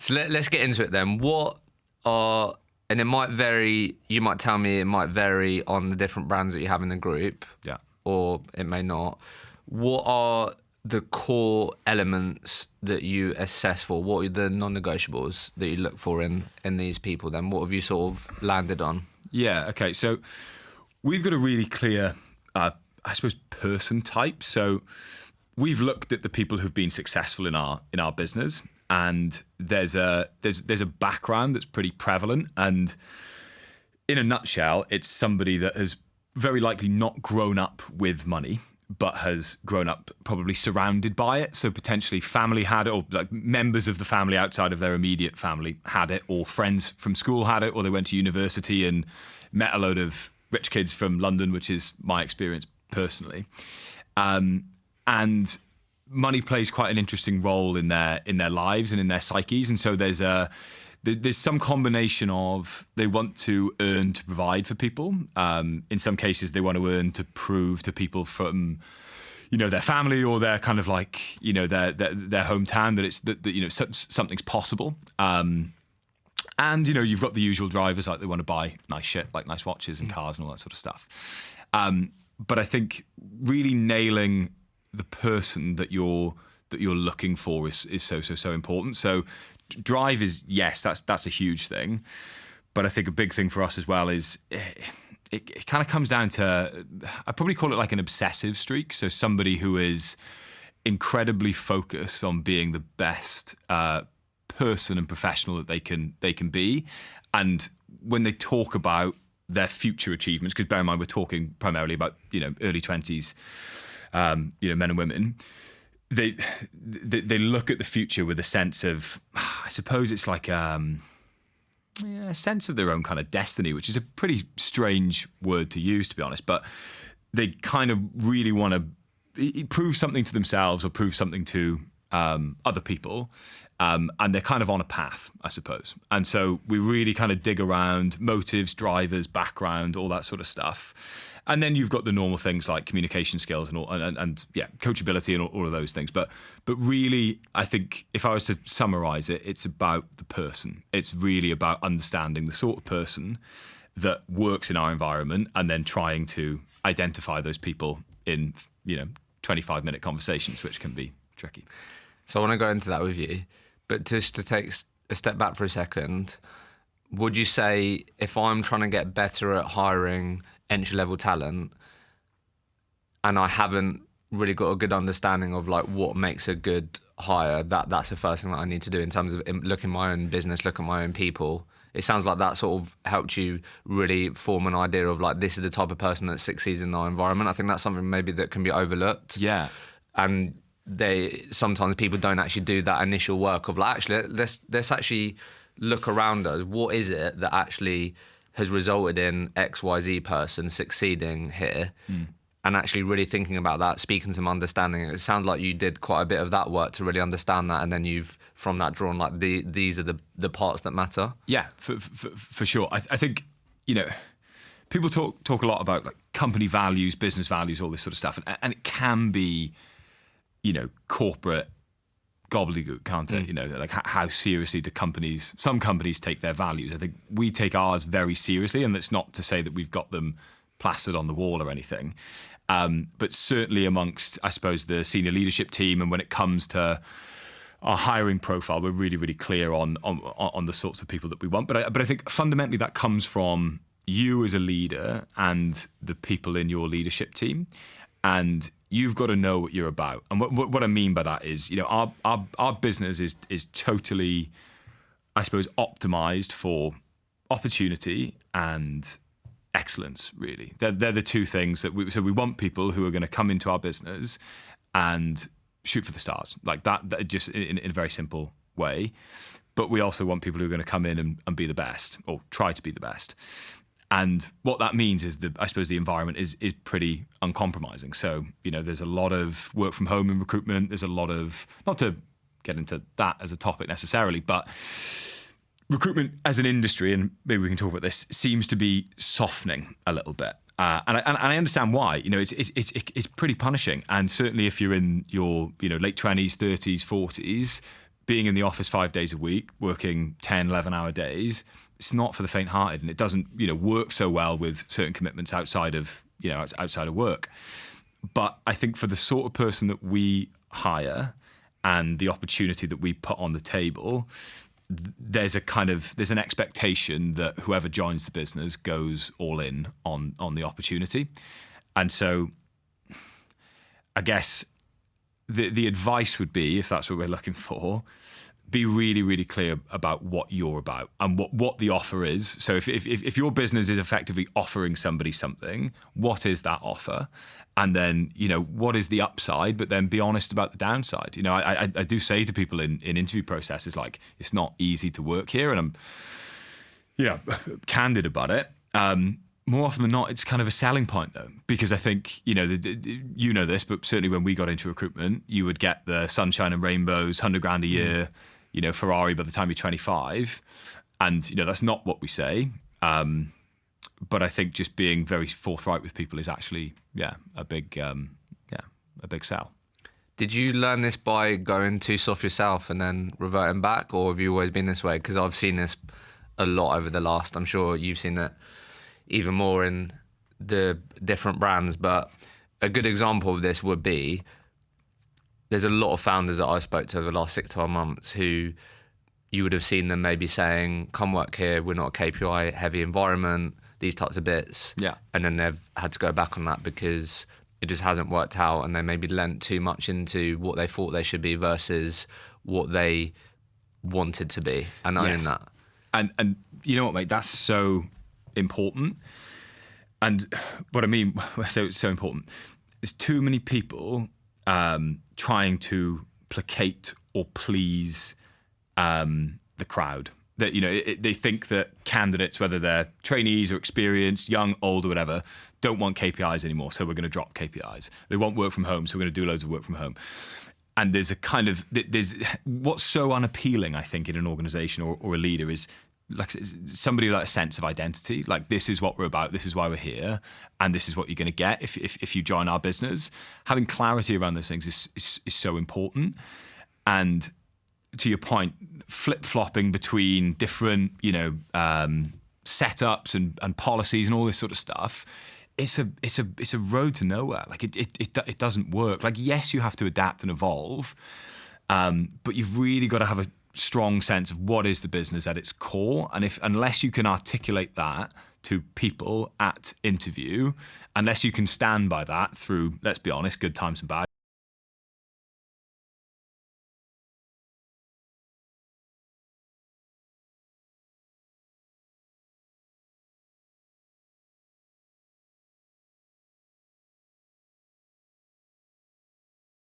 So let's get into it then. And it might vary, you might tell me it might vary on the different brands that you have in the group. Yeah. Or it may not. What are the core elements that you assess for? What are the non-negotiables that you look for in these people then? What have you sort of landed on? Yeah, okay. So we've got a really clear, I suppose, person type. So we've looked at the people who've been successful in our business, and there's a background that's pretty prevalent. And in a nutshell, it's somebody that has very likely not grown up with money, but has grown up probably surrounded by it. So potentially family had it, or like members of the family outside of their immediate family had it, or friends from school had it, or they went to university and met a load of rich kids from London, which is my experience personally. And money plays quite an interesting role in their lives and in their psyches. And so there's some combination of they want to earn to provide for people. In some cases, they want to earn to prove to people from, their family or their kind of like, their hometown that something's possible. And you've got the usual drivers, like they want to buy nice shit, like nice watches and cars and all that sort of stuff. But I think really nailing the person that you're looking for is so important. So drive is, yes, that's a huge thing, but I think a big thing for us as well is it kind of comes down to, I probably call it like an obsessive streak. So somebody who is incredibly focused on being the best person and professional that they can be, and when they talk about their future achievements, because bear in mind we're talking primarily about early 20s, men and women. They look at the future with a sense of, I suppose it's like a sense of their own kind of destiny, which is a pretty strange word to use, to be honest. But they kind of really want to prove something to themselves or prove something to other people. And they're kind of on a path, I suppose. And so we really kind of dig around motives, drivers, background, all that sort of stuff. And then you've got the normal things like communication skills and coachability and all of those things. But really, I think if I was to summarize it, it's about the person. It's really about understanding the sort of person that works in our environment and then trying to identify those people in, 25-minute conversations, which can be tricky. So I want to go into that with you. But just to take a step back for a second, would you say if I'm trying to get better at hiring entry-level talent and I haven't really got a good understanding of like what makes a good hire, that's the first thing that I need to do in terms of looking at my own business, look at my own people? It sounds like that sort of helped you really form an idea of like, this is the type of person that succeeds in our environment. I think that's something maybe that can be overlooked. Yeah. And sometimes people don't actually do that initial work of like, actually, let's actually look around us. What is it that actually has resulted in XYZ person succeeding here? And actually really thinking about that, speaking some understanding. It sounds like you did quite a bit of that work to really understand that, and then you've from that drawn like these are the parts that matter. Yeah, for sure. I think people talk a lot about like company values, business values, all this sort of stuff, and it can be corporate gobbledygook, can't it? Like how seriously do some companies take their values? I think we take ours very seriously, and that's not to say that we've got them plastered on the wall or anything. But certainly amongst, I suppose, the senior leadership team, and when it comes to our hiring profile, we're really, really clear on the sorts of people that we want. But I think fundamentally that comes from you as a leader and the people in your leadership team. And you've got to know what you're about. And what I mean by that is, our business is totally, I suppose, optimized for opportunity and excellence, really. They're the two things that we want people who are going to come into our business and shoot for the stars, like that just in a very simple way. But we also want people who are going to come in and be the best, or try to be the best. And what that means is I suppose the environment is pretty uncompromising. So, there's a lot of work from home in recruitment. There's a lot of, not to get into that as a topic necessarily, but recruitment as an industry, and maybe we can talk about this, seems to be softening a little bit. And I understand why. It's pretty punishing. And certainly if you're in your late 20s, 30s, 40s, being in the office 5 days a week, working 10, 11-hour days, it's not for the faint-hearted, and it doesn't, work so well with certain commitments outside of work. But I think for the sort of person that we hire and the opportunity that we put on the table, there's an expectation that whoever joins the business goes all in on the opportunity. And so I guess the advice would be, if that's what we're looking for, be really, really clear about what you're about and what the offer is. So if your business is effectively offering somebody something, what is that offer? And then, what is the upside? But then be honest about the downside. I do say to people in interview processes, like, it's not easy to work here, and I'm, candid about it. More often than not, it's kind of a selling point, though, because I think, this, but certainly when we got into recruitment, you would get the sunshine and rainbows, 100 grand a year, Ferrari by the time you're 25. And, that's not what we say. But I think just being very forthright with people is actually, a big sell. Did you learn this by going too soft yourself and then reverting back, or have you always been this way? Because I've seen this a lot over the last, I'm sure you've seen it even more in the different brands. But a good example of this would be, there's a lot of founders that I spoke to over the last 6 to 12 months who you would have seen them maybe saying, come work here, we're not a KPI heavy environment, these types of bits. Yeah. And then they've had to go back on that because it just hasn't worked out, and they maybe lent too much into what they thought they should be versus what they wanted to be, and owning that. And you know what, mate, that's so important. And what I mean, so important, there's too many people trying to placate or please the crowd. That they think that candidates, whether they're trainees or experienced, young, old, or whatever, don't want KPIs anymore, so we're going to drop KPIs. They want work from home, so we're going to do loads of work from home. And there's what's so unappealing, I think, in an organization or a leader is like somebody with a sense of identity. Like, this is what we're about, this is why we're here, and this is what you're going to get if you join our business. Having clarity around those things is so important. And to your point, flip-flopping between different, setups and policies and all this sort of stuff, it's a road to nowhere. Like, it doesn't work. Like, yes, you have to adapt and evolve, but you've really got to have a strong sense of what is the business at its core. And unless you can articulate that to people at interview, unless you can stand by that through, let's be honest, good times and bad